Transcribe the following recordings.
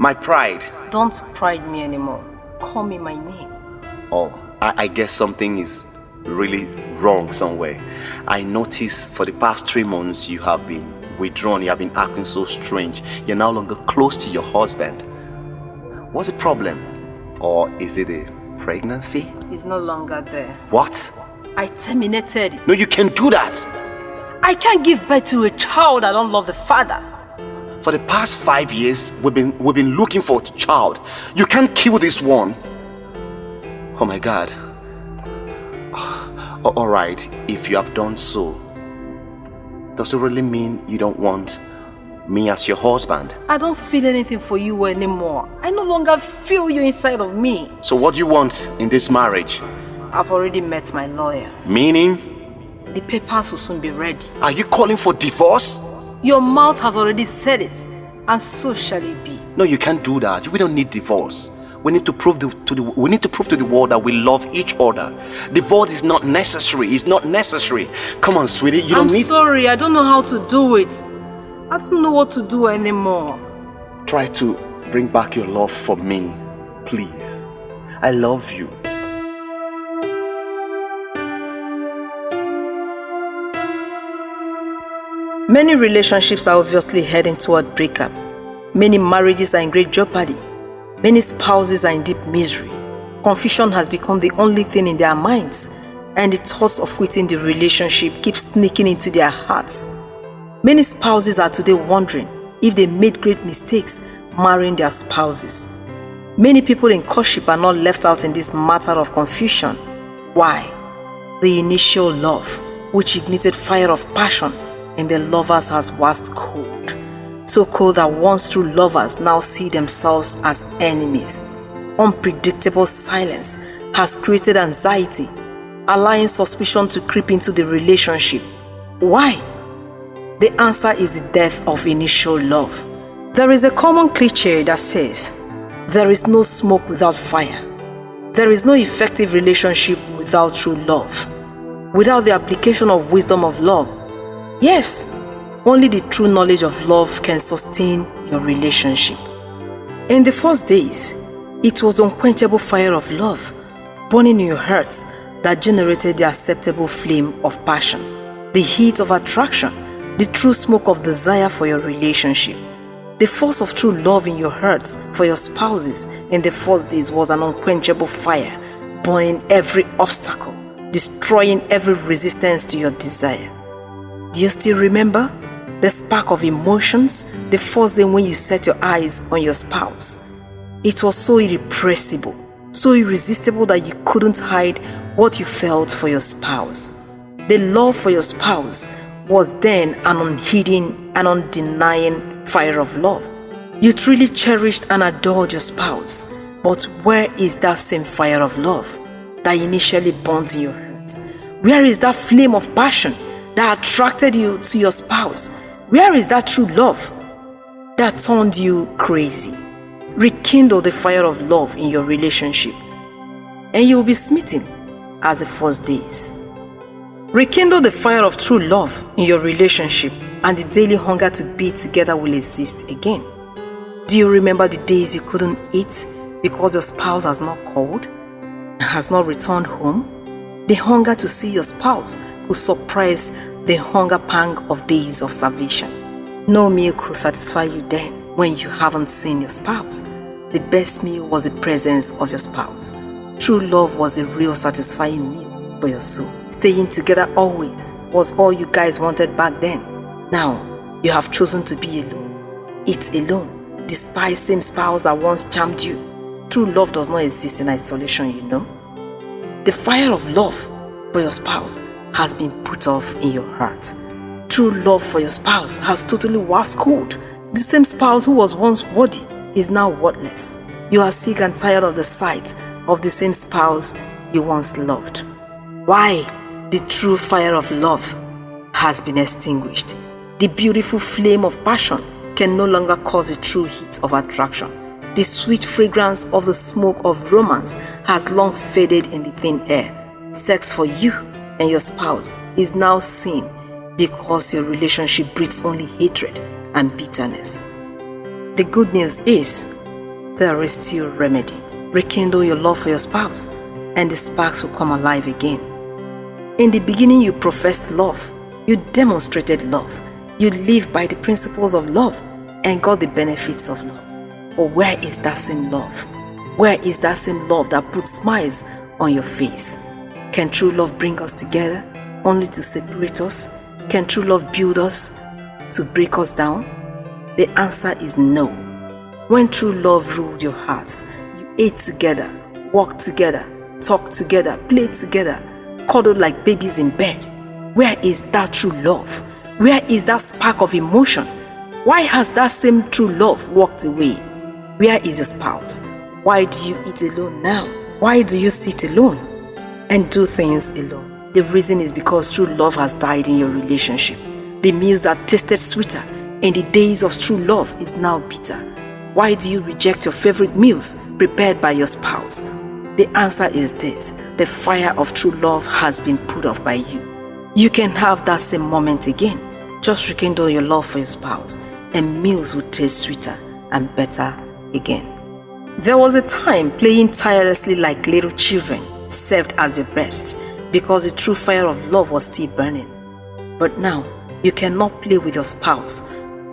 My pride. Don't pride me anymore. Call me my name. Oh, I guess something is really wrong somewhere. I noticed for the past 3 months you have been withdrawn, you have been acting so strange. You're no longer close to your husband. What's the problem? Or is it a pregnancy? It's no longer there. What? I terminated it. No, you can't do that. I can't give birth to a child I don't love the father. For the past 5 years, we've been looking for a child. You can't kill this one. Oh my God. All right, if you have done so, does it really mean you don't want me as your husband? I don't feel anything for you anymore. I no longer feel you inside of me. So what do you want in this marriage? I've already met my lawyer. Meaning? The papers will soon be ready. Are you calling for divorce? Your mouth has already said it, and so shall it be. No, you can't do that. We don't need divorce. We need to prove to the world that we love each other. Divorce is not necessary. It's not necessary. Come on, sweetie. You don't need. I'm sorry. I don't know how to do it. I don't know what to do anymore. Try to bring back your love for me, please. I love you. Many relationships are obviously heading toward breakup. Many marriages are in great jeopardy. Many spouses are in deep misery. Confusion has become the only thing in their minds, and the thoughts of quitting the relationship keep sneaking into their hearts. Many spouses are today wondering if they made great mistakes marrying their spouses. Many people in courtship are not left out in this matter of confusion. Why? The initial love, which ignited fire of passion in the lovers, has waxed cold. So cold that once true lovers now see themselves as enemies. Unpredictable silence has created anxiety, allowing suspicion to creep into the relationship. Why? The answer is the death of initial love. There is a common cliche that says, there is no smoke without fire. There is no effective relationship without true love. Without the application of wisdom of love. Yes, only the true knowledge of love can sustain your relationship. In the first days, it was the unquenchable fire of love burning in your hearts that generated the acceptable flame of passion, the heat of attraction, the true smoke of desire for your relationship. The force of true love in your hearts for your spouses in the first days was an unquenchable fire, burning every obstacle, destroying every resistance to your desire. Do you still remember the spark of emotions the first day when you set your eyes on your spouse? It was so irrepressible, so irresistible that you couldn't hide what you felt for your spouse. The love for your spouse was then an unhidden and undenying fire of love. You truly cherished and adored your spouse, but where is that same fire of love that initially burnt in your heart? Where is that flame of passion that attracted you to your spouse? Where is that true love that turned you crazy? Rekindle the fire of love in your relationship, and you will be smitten as the first days. Rekindle the fire of true love in your relationship, and the daily hunger to be together will exist again. Do you remember the days you couldn't eat because your spouse has not called, has not returned home? The hunger to see your spouse could surprise the hunger pang of days of starvation. No meal could satisfy you then when you haven't seen your spouse. The best meal was the presence of your spouse. True love was the real satisfying meal for your soul. Staying together always was all you guys wanted back then. Now, you have chosen to be alone. Eat alone, despite same spouse that once charmed you. True love does not exist in isolation, you know. The fire of love for your spouse has been put off in your heart. True love for your spouse has totally waxed cold. The same spouse who was once worthy is now worthless. You are sick and tired of the sight of the same spouse you once loved. Why? The true fire of love has been extinguished. The beautiful flame of passion can no longer cause the true heat of attraction. The sweet fragrance of the smoke of romance has long faded in the thin air. Sex for you and your spouse is now sin because your relationship breeds only hatred and bitterness. The good news is there is still remedy. Rekindle your love for your spouse, and the sparks will come alive again. In the beginning, you professed love, you demonstrated love, you lived by the principles of love, and got the benefits of love. But where is that same love? Where is that same love that puts smiles on your face? Can true love bring us together only to separate us? Can true love build us to break us down? The answer is no. When true love ruled your hearts, you ate together, walked together, talked together, played together, cuddled like babies in bed. Where is that true love? Where is that spark of emotion? Why has that same true love walked away? Where is your spouse? Why do you eat alone now? Why do you sit alone and do things alone? The reason is because true love has died in your relationship. The meals that tasted sweeter in the days of true love is now bitter. Why do you reject your favorite meals prepared by your spouse? The answer is this: the fire of true love has been put off by you. You can have that same moment again. Just rekindle your love for your spouse, and meals will taste sweeter and better again. There was a time playing tirelessly like little children served as your best because the true fire of love was still burning. But now, you cannot play with your spouse.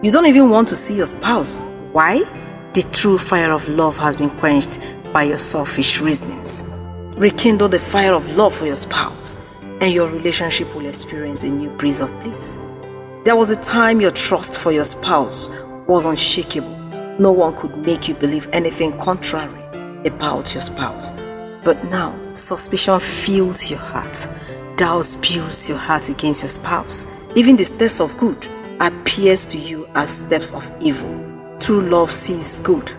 You don't even want to see your spouse. Why? The true fire of love has been quenched by your selfish reasonings. Rekindle the fire of love for your spouse, and your relationship will experience a new breeze of bliss. There was a time your trust for your spouse was unshakable. No one could make you believe anything contrary about your spouse. But now, suspicion fills your heart. Doubt builds your heart against your spouse. Even the steps of good appears to you as steps of evil. True love sees good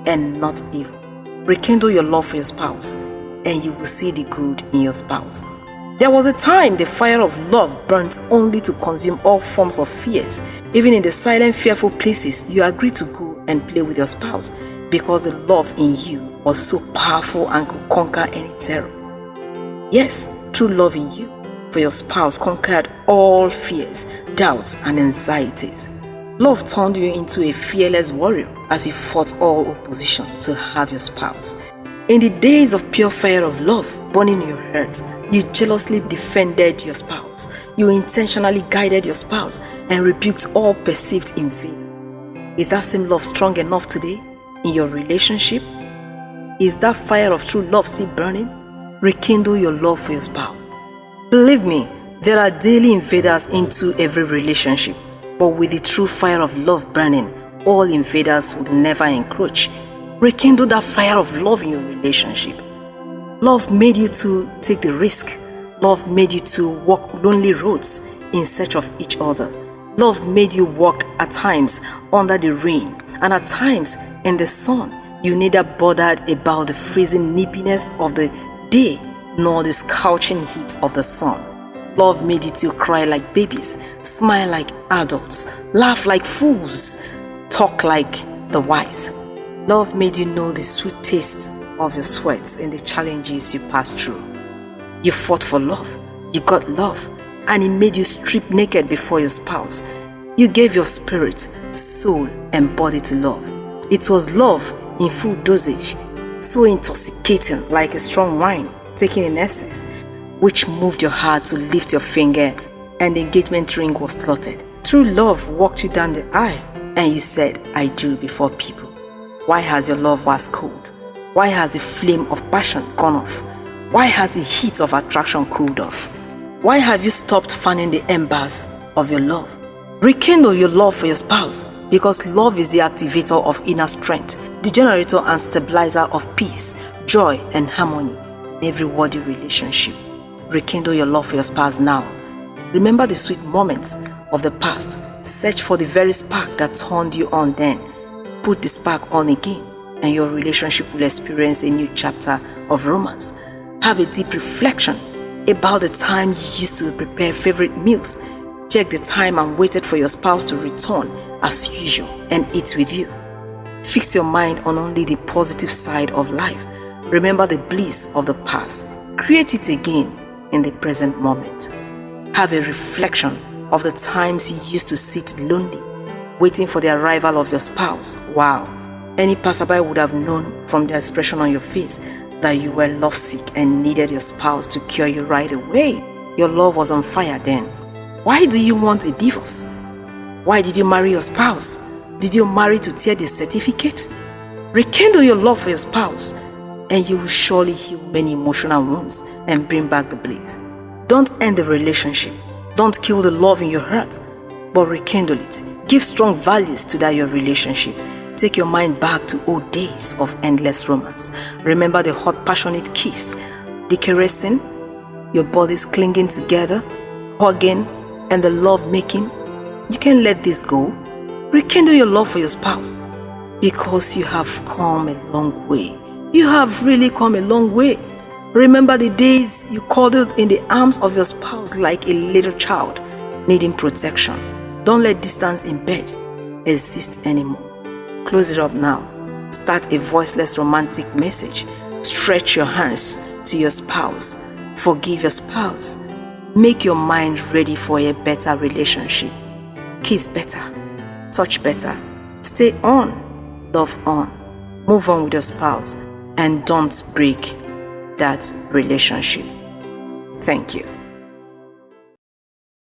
and not evil. Rekindle your love for your spouse, and you will see the good in your spouse. There was a time the fire of love burnt only to consume all forms of fears. Even in the silent, fearful places, you agreed to go and play with your spouse because the love in you was so powerful and could conquer any terror. Yes, true love in you for your spouse conquered all fears, doubts, and anxieties. Love turned you into a fearless warrior as you fought all opposition to have your spouse. In the days of pure fire of love burning in your heart, you jealously defended your spouse. You intentionally guided your spouse and rebuked all perceived invaders. Is that same love strong enough today in your relationship? Is that fire of true love still burning? Rekindle your love for your spouse. Believe me, there are daily invaders into every relationship, but with the true fire of love burning, all invaders would never encroach. Rekindle that fire of love in your relationship. Love made you to take the risk. Love made you to walk lonely roads in search of each other. Love made you walk at times under the rain, and at times in the sun. You neither bothered about the freezing nippiness of the day nor the scorching heat of the sun. Love made you to cry like babies, smile like adults, laugh like fools, talk like the wise. Love made you know the sweet taste of your sweats and the challenges you passed through. You fought for love, you got love, and it made you strip naked before your spouse. You gave your spirit, soul, and body to love. It was love in full dosage, so intoxicating like a strong wine taken in excess, which moved your heart to lift your finger, and the engagement ring was slotted. True love walked you down the aisle, and you said, "I do" before people. Why has your love waxed cold? Why has the flame of passion gone off? Why has the heat of attraction cooled off? Why have you stopped fanning the embers of your love? Rekindle your love for your spouse, because love is the activator of inner strength, the generator and stabilizer of peace, joy, and harmony in every worthy relationship. Rekindle your love for your spouse now. Remember the sweet moments of the past. Search for the very spark that turned you on then. Put the spark on again, and your relationship will experience a new chapter of romance. Have a deep reflection about the time you used to prepare favorite meals. Check the time and waited for your spouse to return as usual and eat with you. Fix your mind on only the positive side of life. Remember the bliss of the past. Create it again in the present moment. Have a reflection of the times you used to sit lonely, waiting for the arrival of your spouse. Wow, Any passerby would have known from the expression on your face that you were lovesick and needed your spouse to cure you right away. Your love was on fire then. Why do you want a divorce? Why did you marry your spouse? Did you marry to tear the certificate? Rekindle your love for your spouse, and you will surely heal many emotional wounds and bring back the blaze. Don't end the relationship. Don't kill the love in your heart, but rekindle it. Give strong values to that your relationship. Take your mind back to old days of endless romance. Remember the hot, passionate kiss, the caressing, your bodies clinging together, hugging, and the love making. You can't let this go. Rekindle your love for your spouse, because you have come a long way. You have really come a long way. Remember the days you cuddled in the arms of your spouse like a little child needing protection. Don't let distance in bed exist anymore. Close it up now. Start a voiceless romantic message. Stretch your hands to your spouse. Forgive your spouse. Make your mind ready for a better relationship. Kiss better. Touch better. Stay on. Love on. Move on with your spouse. And don't break that relationship. Thank you.